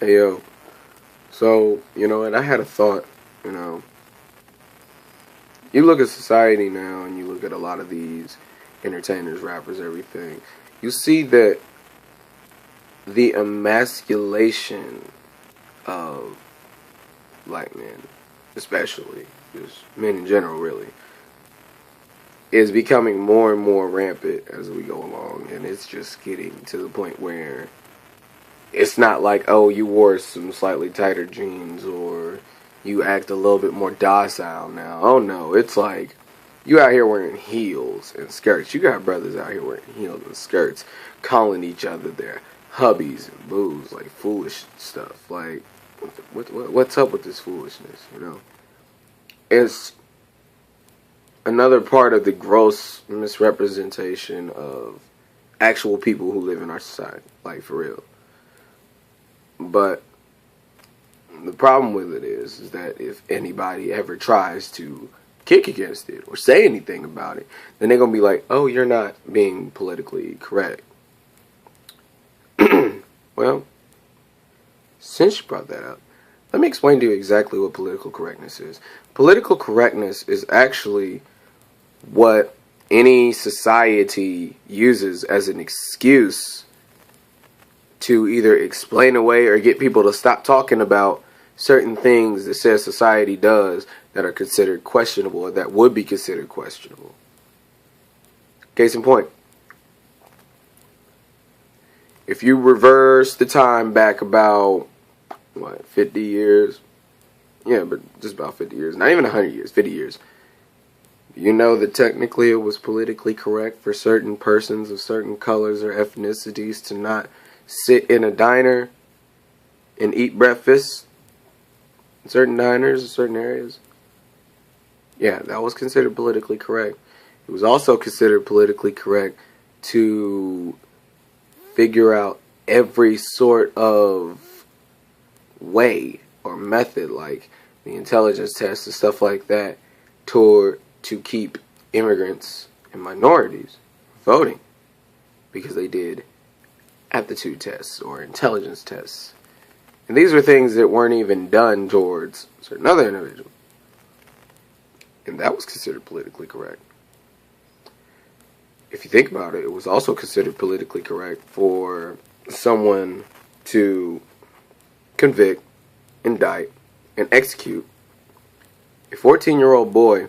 Hey yo, so and I had a thought. You know, you look at society now, and you look at a lot of these entertainers, rappers, everything. You see that the emasculation of black men, especially just men in general, really, is becoming more and more rampant as we go along, and it's just getting to the point where it's not like, oh, you wore some slightly tighter jeans or you act a little bit more docile now. Oh no, it's like you out here wearing heels and skirts. You got brothers out here wearing heels and skirts, calling each other their hubbies and boos, like foolish stuff. Like, what's up with this foolishness? It's another part of the gross misrepresentation of actual people who live in our society, like for real. But the problem with it is that if anybody ever tries to kick against it or say anything about it, then they're going to be like, oh, you're not being politically correct. Well, since you brought that up, let me explain to you exactly what political correctness is. Political correctness is actually what any society uses as an excuse to either explain away or get people to stop talking about certain things that said society does that are considered questionable or that would be considered questionable. Case in point, if you reverse the time back about, 50 years? Yeah, but just about 50 years. Not even 100 years, 50 years. You know that technically it was politically correct for certain persons of certain colors or ethnicities to not sit in a diner and eat breakfast in certain diners or certain areas. Yeah, that was considered politically correct. It was also considered politically correct to figure out every sort of way or method, like the intelligence tests and stuff like that, to keep immigrants and minorities voting, because they did aptitude tests or intelligence tests. And these were things that weren't even done towards certain other individuals. And that was considered politically correct. If you think about it, it was also considered politically correct for someone to convict, indict, and execute a 14-year-old boy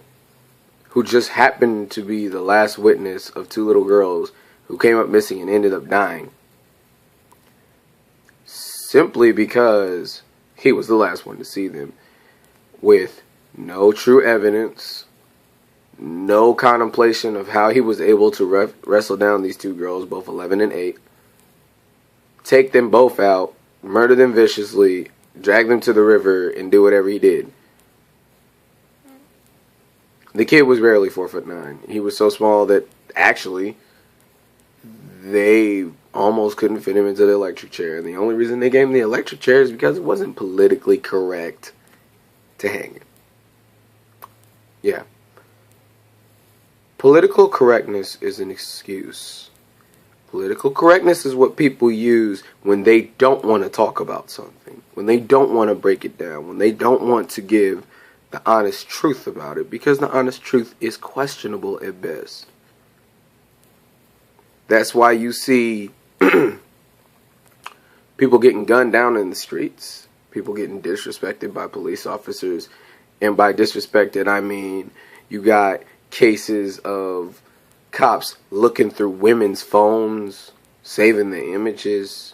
who just happened to be the last witness of two little girls who came up missing and ended up dying, simply because he was the last one to see them, with no true evidence, no contemplation of how he was able to wrestle down these two girls, both 11 and 8, take them both out, murder them viciously, drag them to the river, and do whatever he did. The kid was barely 4'9". He was so small that actually they almost couldn't fit him into the electric chair. And the only reason they gave him the electric chair is because it wasn't politically correct to hang him. Yeah. Political correctness is an excuse. Political correctness is what people use when they don't want to talk about something, when they don't want to break it down, when they don't want to give the honest truth about it, because the honest truth is questionable at best. That's why you see people getting gunned down in the streets, people getting disrespected by police officers, and by disrespected I mean you got cases of cops looking through women's phones, saving the images.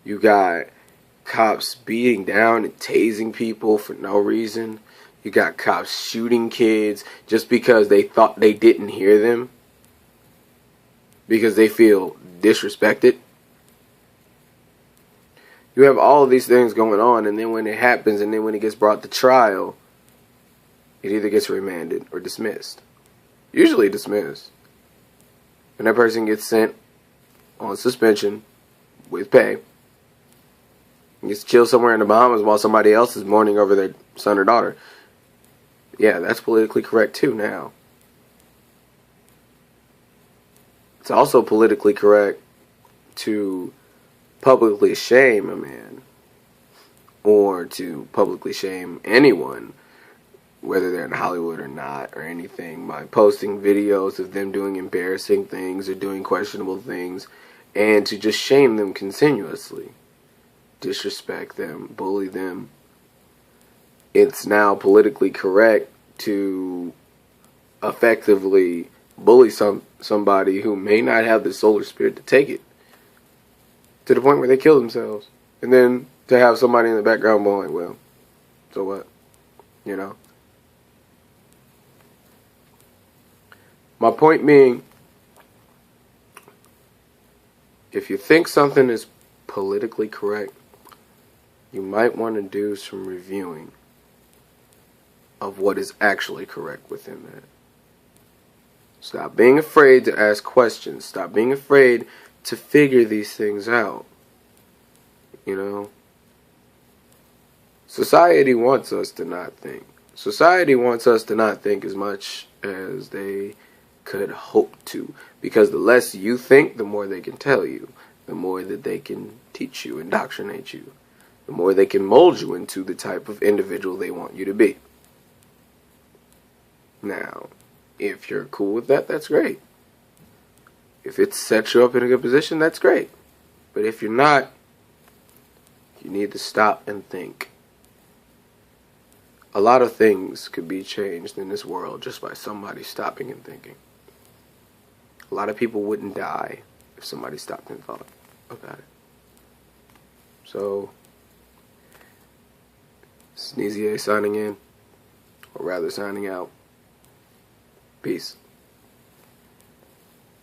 You got cops beating down and tasing people for no reason. You got cops shooting kids just because they thought they didn't hear them, because they feel disrespected. You have all of these things going on, and then when it happens, and then when it gets brought to trial, it either gets remanded or dismissed. Usually dismissed. And that person gets sent on suspension with pay. And gets to chill somewhere in the Bahamas while somebody else is mourning over their son or daughter. Yeah, that's politically correct too now. It's also politically correct to publicly shame a man or to publicly shame anyone, whether they're in Hollywood or not, or anything, by posting videos of them doing embarrassing things or doing questionable things, and to just shame them continuously, disrespect them, bully them. It's now politically correct to effectively bully somebody who may not have the solar spirit to take it, to the point where they kill themselves. And then to have somebody in the background going like, well, so what? You know? My point being, if you think something is politically correct, you might want to do some reviewing of what is actually correct within that. Stop being afraid to ask questions. Stop being afraid to figure these things out. You know? Society wants us to not think. Society wants us to not think as much as they could hope to, because the less you think, the more they can tell you, the more that they can teach you, indoctrinate you, the more they can mold you into the type of individual they want you to be. Now, if you're cool with that, that's great. If it sets you up in a good position, that's great. But if you're not, you need to stop and think. A lot of things could be changed in this world just by somebody stopping and thinking. A lot of people wouldn't die if somebody stopped and thought about it. So, Sneezy A signing in, or rather signing out. Peace.